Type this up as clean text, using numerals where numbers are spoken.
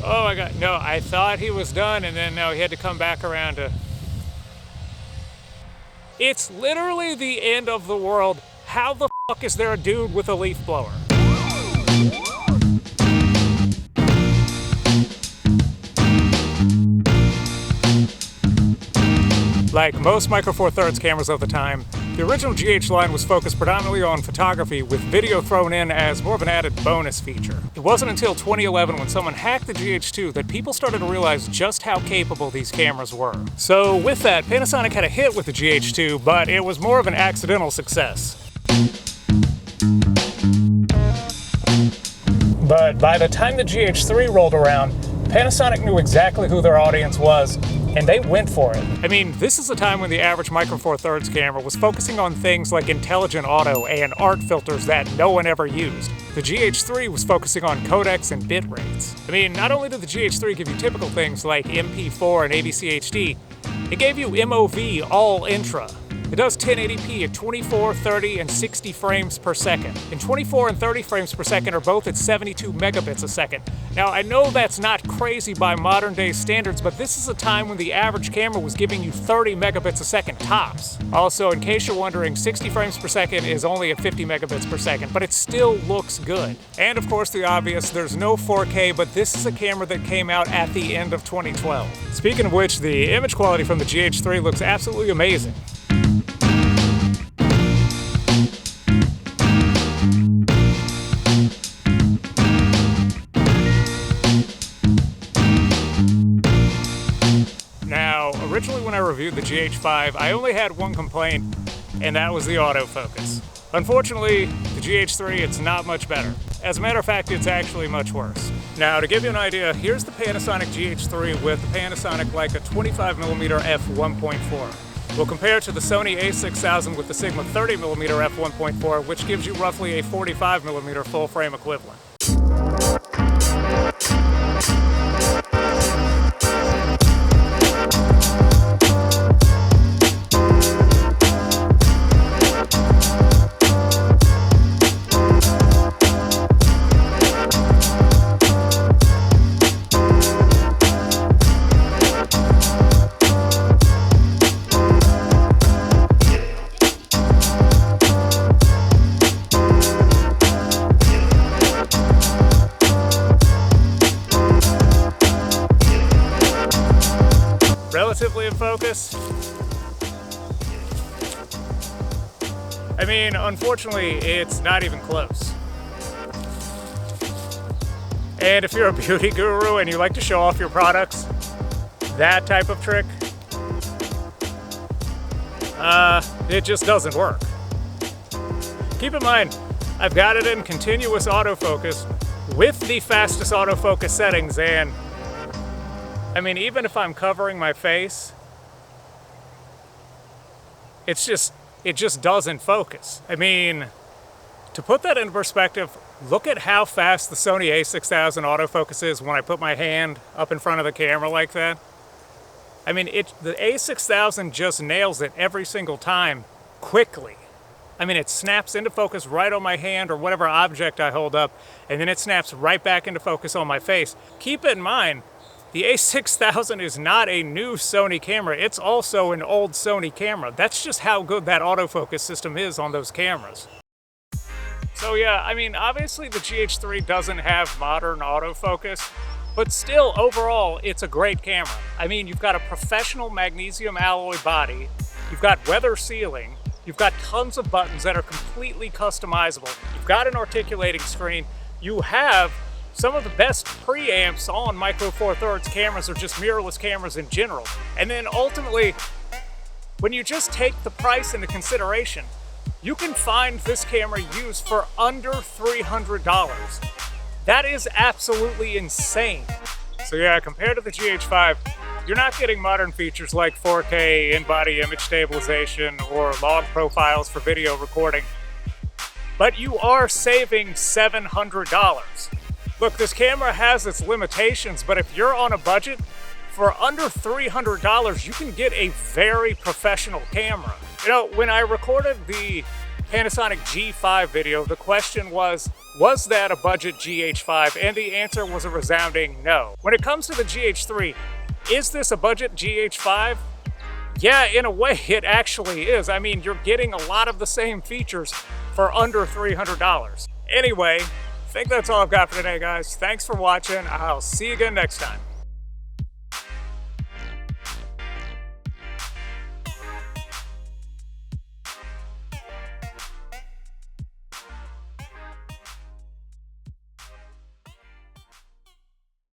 Oh my God, no, I thought he was done, and then no, he had to come back around to... It's literally the end of the world. How the fuck is there a dude with a leaf blower? Like most Micro Four Thirds cameras of the time, the original GH line was focused predominantly on photography, with video thrown in as more of an added bonus feature. It wasn't until 2011 when someone hacked the GH2 that people started to realize just how capable these cameras were. So with that, Panasonic had a hit with the GH2, but it was more of an accidental success. But by the time the GH3 rolled around, Panasonic knew exactly who their audience was, and they went for it. I mean, this is a time when the average Micro Four Thirds camera was focusing on things like intelligent auto and art filters that no one ever used. The GH3 was focusing on codecs and bit rates. I mean, not only did the GH3 give you typical things like MP4 and AVC HD, it gave you MOV all intra. It does 1080p at 24, 30, and 60 frames per second. And 24 and 30 frames per second are both at 72 megabits a second. Now, I know that's not crazy by modern day standards, but this is a time when the average camera was giving you 30 megabits a second tops. Also, in case you're wondering, 60 frames per second is only at 50 megabits per second, but it still looks good. And of course, the obvious, there's no 4K, but this is a camera that came out at the end of 2012. Speaking of which, the image quality from the GH3 looks absolutely amazing. Originally, when I reviewed the GH5, I only had one complaint, and that was the autofocus. Unfortunately, the GH3, it's not much better. As a matter of fact, it's actually much worse. Now, to give you an idea, here's the Panasonic GH3 with the Panasonic Leica 25mm f1.4. We'll compare it to the Sony a6000 with the Sigma 30mm f1.4, which gives you roughly a 45mm full-frame equivalent. Relatively in focus. I mean, unfortunately, it's not even close. And if you're a beauty guru and you like to show off your products, that type of trick, it just doesn't work. Keep in mind, I've got it in continuous autofocus with the fastest autofocus settings, and I mean, even if I'm covering my face, it just doesn't focus. I mean, to put that into perspective, look at how fast the Sony a6000 autofocus is when I put my hand up in front of the camera like that. I mean, the a6000 just nails it every single time quickly. I mean, it snaps into focus right on my hand or whatever object I hold up, and then it snaps right back into focus on my face. Keep in mind, the a6000 is not a new Sony camera, it's also an old Sony camera. That's just how good that autofocus system is on those cameras. So yeah, I mean, obviously the GH3 doesn't have modern autofocus, but still, overall, it's a great camera. I mean, you've got a professional magnesium alloy body, you've got weather sealing, you've got tons of buttons that are completely customizable, you've got an articulating screen, you have some of the best preamps on Micro Four Thirds cameras, or just mirrorless cameras in general. And then ultimately, when you just take the price into consideration, you can find this camera used for under $300. That is absolutely insane. So yeah, compared to the GH5, you're not getting modern features like 4K in-body image stabilization or log profiles for video recording, but you are saving $700. Look, this camera has its limitations, but if you're on a budget, for under $300, you can get a very professional camera. You know, when I recorded the Panasonic G5 video, the question was that a budget GH5? And the answer was a resounding no. When it comes to the GH3, is this a budget GH5? Yeah, in a way it actually is. I mean, you're getting a lot of the same features for under $300. Anyway, I think that's all I've got for today, guys. Thanks for watching. I'll see you again next time.